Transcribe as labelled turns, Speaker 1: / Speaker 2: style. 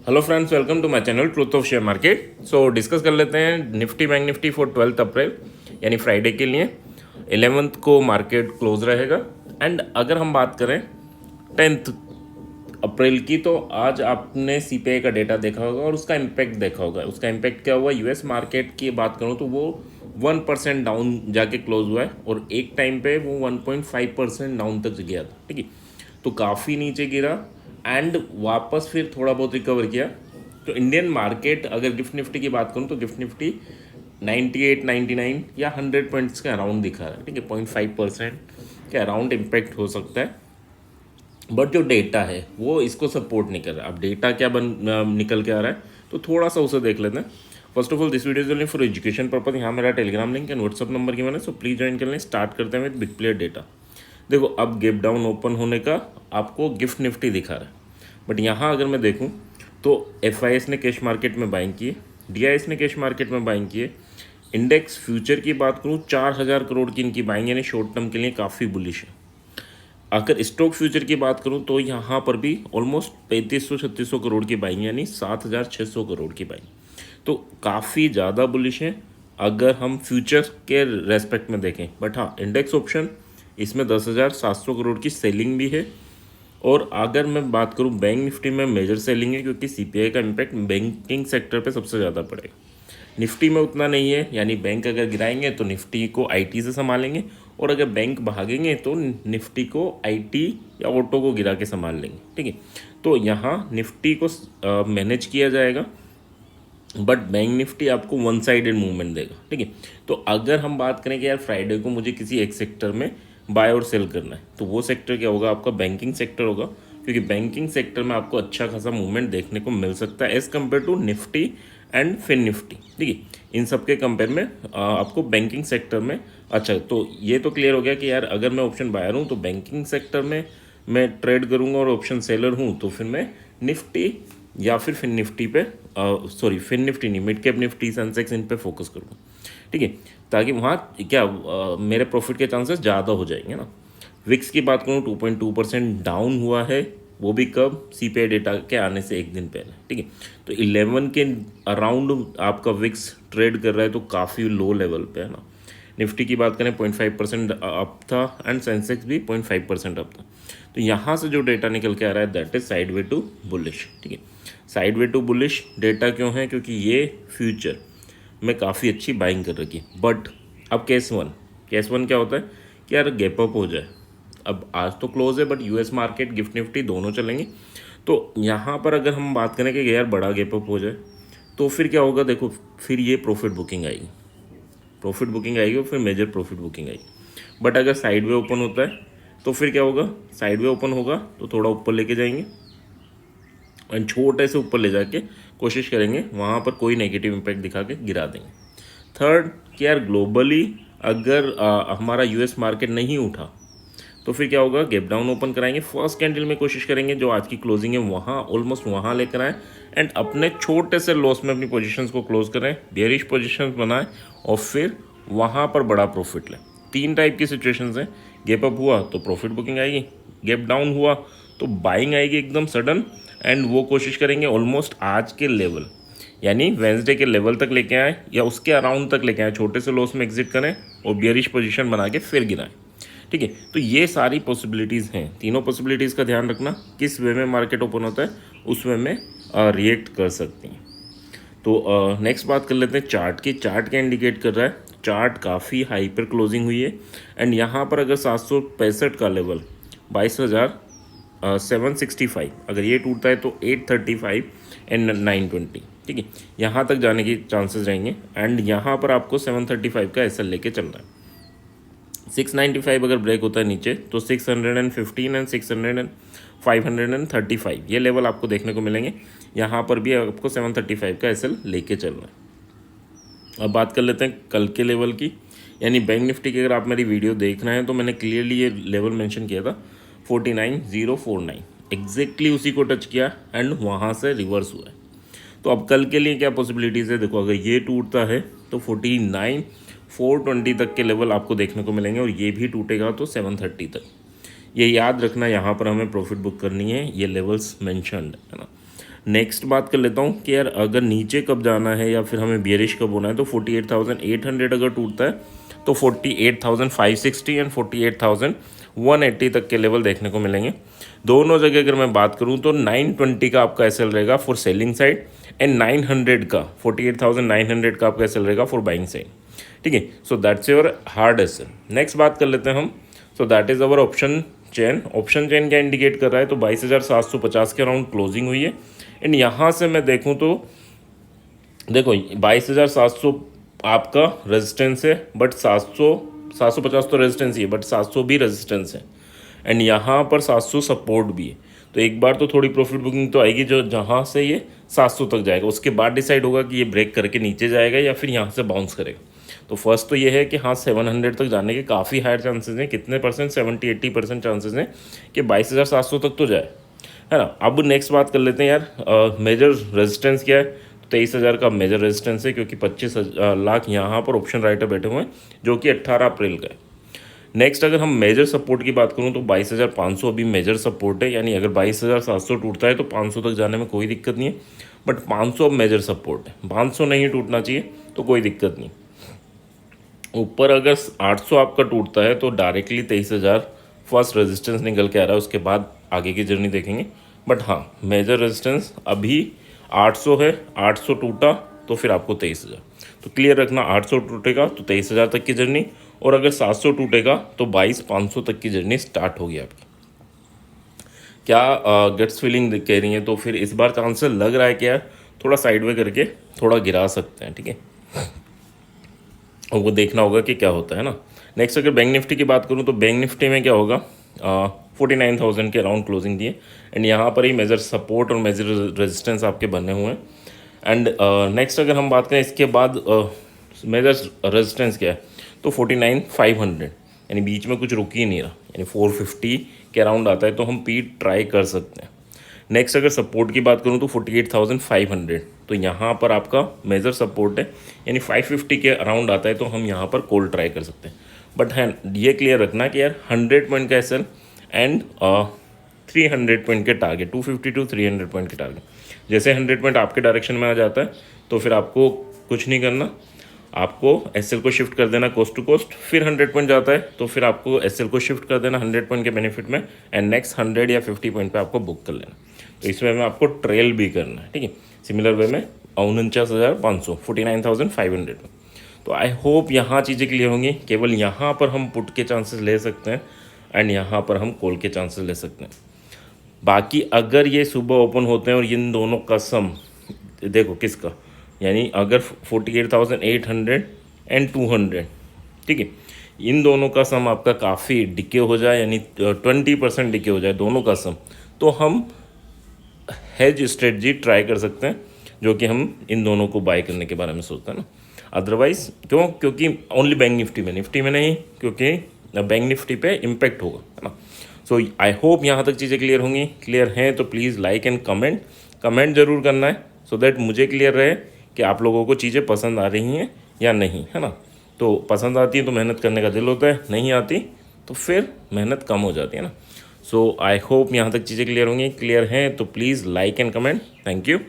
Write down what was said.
Speaker 1: Hello friends, welcome to my channel truth of share market. So discuss कर लेते हैं Nifty bank Nifty for 12 April यानी Friday के लिए। 11th को मार्केट क्लोज रहेगा। एंड अगर हम बात करें 10th अप्रैल की, तो आज आपने सीपीआई का डेटा देखा होगा और उसका इम्पैक्ट देखा होगा। उसका इम्पैक्ट क्या हुआ? यूएस मार्केट की बात करूँ तो वो 1% डाउन जाके क्लोज हुआ है और एक टाइम पे वो 1.5% डाउन तक गया था। ठीक है, तो काफ़ी नीचे गिरा एंड वापस फिर थोड़ा बहुत रिकवर किया। तो इंडियन मार्केट अगर गिफ्ट निफ्टी की बात करूँ तो गिफ्ट निफ्टी 98 99 या 100 पॉइंट्स के अराउंड दिखा रहा है। ठीक है, 0.5% के अराउंड इम्पैक्ट हो सकता है। बट जो डेटा है वो इसको सपोर्ट नहीं कर रहा। अब डेटा क्या निकल के आ रहा है, तो थोड़ा सा उसे देख लेते हैं। First of all, this video is only for education purpose. यहाँ मेरा Telegram link and WhatsApp number की मैंने, सो प्लीज ज्वाइन कर लें। स्टार्ट करते हैं विद बिग प्लेयर डेटा। देखो, अब गैप डाउन ओपन होने का आपको गिफ्ट निफ्टी दिखा रहा है। बट यहाँ अगर मैं देखूँ तो एफआईएस ने कैश मार्केट में बाइंग किए, डीआईएस ने कैश मार्केट में बाइंग किए। इंडेक्स फ्यूचर की बात करूँ 4000 करोड़ की इनकी बाइंग, यानी शॉर्ट टर्म के लिए काफ़ी बुलिश है। अगर स्टॉक फ्यूचर की बात करूं तो यहाँ पर भी ऑलमोस्ट 3500-3600 करोड़ की बाइंग, यानी 7600 करोड़ की बाइंग, तो काफ़ी ज़्यादा बुलिश है अगर हम फ्यूचर के रेस्पेक्ट में देखें। बट हाँ, इंडेक्स ऑप्शन इसमें 10,700 करोड़ की सेलिंग भी है। और अगर मैं बात करूं बैंक निफ्टी में मेजर सेलिंग है, क्योंकि सीपीआई का इम्पैक्ट बैंकिंग सेक्टर पे सबसे ज़्यादा पड़ेगा। निफ्टी में उतना नहीं है, यानी बैंक अगर गिराएंगे तो निफ्टी को आईटी से संभालेंगे, और अगर बैंक भागेंगे तो निफ्टी को आईटी या ऑटो को गिरा के संभाल लेंगे। ठीक है, तो यहाँ निफ्टी को मैनेज किया जाएगा, बट बैंक निफ्टी आपको वन साइडेड मूवमेंट देगा। ठीक है, तो अगर हम बात करें कि यार फ्राइडे को मुझे किसी एक सेक्टर में बाय और सेल करना है, तो वो सेक्टर क्या होगा? आपका बैंकिंग सेक्टर होगा, क्योंकि बैंकिंग सेक्टर में आपको अच्छा खासा मूवमेंट देखने को मिल सकता है as compare to Nifty and fin Nifty. ठीक है, इन सब के कंपेयर में आपको बैंकिंग सेक्टर में अच्छा। तो ये तो क्लियर हो गया कि यार अगर मैं ऑप्शन बायर हूँ तो बैंकिंग सेक्टर में मैं ट्रेड करूँगा, और ऑप्शन सेलर हूँ तो फिर मैं निफ्टी या फिर फिन निफ्टी पे, सॉरी फिन निफ्टी नहीं, मिड कैप निफ्टी, सेंसेक्स, इन पे फोकस करूँगा। ठीक है, ताकि वहाँ क्या मेरे प्रॉफिट के चांसेस ज़्यादा हो जाएंगे ना। विक्स की बात करूँ 2.2% डाउन हुआ है, वो भी कब? सीपीआई डेटा के आने से एक दिन पहले। ठीक है, तो 11 के अराउंड आपका विक्स ट्रेड कर रहा है, तो काफ़ी लो लेवल पे है ना। निफ्टी की बात करें 0.5% अप था एंड सेंसेक्स भी 0.5% अप था। तो यहाँ से जो डेटा निकल के आ रहा है that is side way to bullish. ठीक है, side way to bullish data क्यों है? क्योंकि ये फ्यूचर में काफ़ी अच्छी बाइंग कर रखी है। बट अब केस वन क्या होता है कि यार गैप अप हो जाए। अब आज तो क्लोज है, but US market gift Nifty दोनों चलेंगे। तो यहाँ पर अगर हम बात करें कि यार बड़ा गैप अप हो जाए, तो फिर क्या होगा? देखो, फिर ये प्रॉफिट बुकिंग आएगी और फिर मेजर प्रॉफिट बुकिंग आएगी। बट अगर साइड वे ओपन होता है तो फिर क्या होगा? साइड वे ओपन होगा तो थोड़ा ऊपर लेके जाएंगे एंड छोटे से ऊपर ले जाके कोशिश करेंगे वहाँ पर कोई नेगेटिव इम्पैक्ट दिखा के गिरा देंगे। थर्ड कि यार ग्लोबली अगर हमारा यूएस मार्केट नहीं उठा तो फिर क्या होगा? गैप डाउन ओपन कराएंगे, फर्स्ट कैंडल में कोशिश करेंगे जो आज की क्लोजिंग है वहाँ ऑलमोस्ट वहाँ लेकर आए एंड अपने छोटे से लॉस में अपनी पोजीशंस को क्लोज करें, बेयरिश पोजीशंस बनाएं और फिर वहाँ पर बड़ा प्रॉफिट लें। तीन टाइप की सिचुएशंस हैं। गैप अप हुआ तो प्रॉफिट बुकिंग आएगी, गैप डाउन हुआ तो बाइंग आएगी एकदम सडन, एंड वो कोशिश करेंगे ऑलमोस्ट आज के लेवल यानी वेंसडे के लेवल तक लेके आए या उसके अराउंड तक लेके आए, छोटे से लॉस में एग्जिट करें और बियरिश पोजीशन बना के फिर गिराएं। ठीक है, तो ये सारी पॉसिबिलिटीज़ हैं। तीनों पॉसिबिलिटीज़ का ध्यान रखना, किस वे में मार्केट ओपन होता है उस वे में रिएक्ट कर सकती हैं। तो नेक्स्ट बात कर लेते हैं चार्ट की। चार्ट क्या इंडिकेट कर रहा है? चार्ट काफ़ी हाई पर क्लोजिंग हुई है एंड यहाँ पर अगर 765 का लेवल 22,765 अगर ये टूटता है तो 835 एंड 920, ठीक है, यहाँ तक जाने की चांसेस रहेंगे। एंड यहाँ पर आपको 735 का एसएल लेके चलना है। 695 अगर ब्रेक होता है नीचे तो 615 एंड 535 ये लेवल आपको देखने को मिलेंगे। यहाँ पर भी आपको 735 का एसएल लेके चलना है। अब बात कर लेते हैं कल के लेवल की, यानी बैंक निफ्टी की। अगर आप मेरी वीडियो देख रहे हैं तो मैंने क्लियरली ये लेवल मेंशन किया था 49049, एग्जैक्टली उसी को टच किया एंड वहाँ से रिवर्स हुआ है। तो अब कल के लिए क्या पॉसिबिलिटीज़ है? देखो, अगर ये टूटता है तो 49420 तक के लेवल आपको देखने को मिलेंगे और ये भी टूटेगा तो 730 तक। ये याद रखना, यहाँ पर हमें प्रॉफिट बुक करनी है, ये लेवल्स मेंशन्ड है ना। नेक्स्ट बात कर लेता हूँ कि यार अगर नीचे कब जाना है या फिर हमें बियरिश कब होना है, तो 48,800 अगर टूटता है तो 48,560 एंड 48,180 तक के लेवल देखने को मिलेंगे। दोनों जगह अगर मैं बात करूँ तो 920 का आपका एसएल रहेगा फॉर सेलिंग साइड एंड 900 का 48,900 का आपका एसएल रहेगा फॉर बाइंग साइड। ठीक है, so that's your hard SL. Next बात कर लेते हैं हम, so that is our option chain. Option chain क्या इंडिकेट कर रहा है, तो 22,750 के अराउंड क्लोजिंग हुई है एंड यहाँ से मैं देखूँ तो देखो 22,700 आपका रेजिस्टेंस है, बट 750 तो रेजिस्टेंस ही है, बट 700 भी रेजिस्टेंस है एंड यहाँ पर 700 सपोर्ट भी है। तो एक बार तो थोड़ी प्रॉफिट बुकिंग तो आएगी जो जहाँ से ये 700 तक जाएगा, उसके बाद डिसाइड होगा कि ये ब्रेक करके नीचे जाएगा या फिर यहाँ से बाउंस करेगा। तो फर्स्ट तो ये है कि हाँ 700 तक जाने के काफ़ी हायर चांसेस हैं। कितने परसेंट? 70-80% चांसेस हैं कि 22,700 तक तो जाए, है ना। अब नेक्स्ट बात कर लेते हैं यार, मेजर रेजिस्टेंस क्या है, तो 23,000 का मेजर रेजिस्टेंस है, क्योंकि 25 लाख यहाँ पर ऑप्शन राइटर बैठे हुए हैं जो कि 18 अप्रैल का है। नेक्स्ट अगर हम मेजर सपोर्ट की बात करूँ तो 22,500 अभी मेजर सपोर्ट है, यानी अगर 22,700 टूटता है तो 500 तक जाने में कोई दिक्कत नहीं है, बट 500 अब मेजर सपोर्ट है, 500 नहीं टूटना चाहिए तो कोई दिक्कत नहीं। ऊपर अगर 800 आपका टूटता है तो डायरेक्टली 23,000 फर्स्ट रेजिस्टेंस निकल के आ रहा है, उसके बाद आगे की जर्नी देखेंगे। बट हाँ मेजर रेजिस्टेंस अभी 800 है, 800 टूटा तो फिर आपको 23,000, तो क्लियर रखना 800 टूटेगा तो 23,000 तक की जर्नी, और अगर 700 टूटेगा तो 22,500 तक की जर्नी स्टार्ट होगी आपकी। क्या गट्स फीलिंग कह रही है, तो फिर इस बार चांसेस लग रहा है कि यार थोड़ा साइडवे करके थोड़ा गिरा सकते हैं। ठीक है, और वो देखना होगा कि क्या होता है ना। नेक्स्ट अगर बैंक निफ्टी की बात करूँ तो बैंक निफ्टी में क्या होगा, 49,000 के अराउंड क्लोजिंग दिए एंड यहाँ पर ही मेजर सपोर्ट और मेजर रेजिस्टेंस आपके बने हुए हैं। एंड नेक्स्ट अगर हम बात करें इसके बाद मेजर रेजिस्टेंस क्या है, तो 49,500, यानी बीच में कुछ रुक ही नहीं रहा, यानी 450 के अराउंड आता है तो हम पी ट्राई कर सकते हैं। नेक्स्ट अगर सपोर्ट की बात करूँ तो 48,500, तो यहाँ पर आपका मेजर सपोर्ट है, यानी 550 के अराउंड आता है तो हम यहाँ पर कॉल ट्राई कर सकते हैं। बट है ये क्लियर रखना कि यार 100 पॉइंट का एसएल एंड 300 पॉइंट के टारगेट, 250 to 300 पॉइंट के टारगेट। जैसे 100 पॉइंट आपके डायरेक्शन में आ जाता है तो फिर आपको कुछ नहीं करना, आपको एसएल को शिफ्ट कर देना कोस्ट टू कोस्ट। फिर 100 पॉइंट जाता है तो फिर आपको एसएल को शिफ्ट कर देना 100 पॉइंट के बेनिफिट में एंड नेक्स्ट 100 या 50 पॉइंट पे आपको बुक कर लेना। तो इस वे में आपको ट्रेल भी करना है, ठीक है। सिमिलर वे में 49,500, 49,500। तो आई होप यहाँ चीज़ें क्लियर होंगी। केवल यहाँ पर हम पुट के चांसेस ले सकते हैं एंड यहाँ पर हम कॉल के चांसेस ले सकते हैं। बाकी अगर ये सुबह ओपन होते हैं और इन दोनों का सम देखो किसका, यानी अगर 48,800 एंड 200, ठीक है, इन दोनों का सम आपका काफ़ी डिके हो जाए, यानी 20% डिके हो जाए दोनों का सम, तो हम हेज स्ट्रेटजी ट्राई कर सकते हैं, जो कि हम इन दोनों को बाय करने के बारे में सोचते हैं ना। अदरवाइज क्योंकि ओनली बैंक निफ्टी में नहीं, क्योंकि बैंक निफ्टी पे इम्पैक्ट होगा, है ना। सो आई होप यहाँ तक चीज़ें क्लियर होंगी। क्लियर हैं तो प्लीज़ लाइक एंड कमेंट ज़रूर करना है, सो दैट मुझे क्लियर रहे कि आप लोगों को चीज़ें पसंद आ रही हैं या नहीं, है ना। तो पसंद आती है तो मेहनत करने का दिल होता है, नहीं आती तो फिर मेहनत कम हो जाती है ना। सो आई होप यहाँ तक चीज़ें क्लियर होंगी। क्लियर हैं तो please like and comment. Thank you.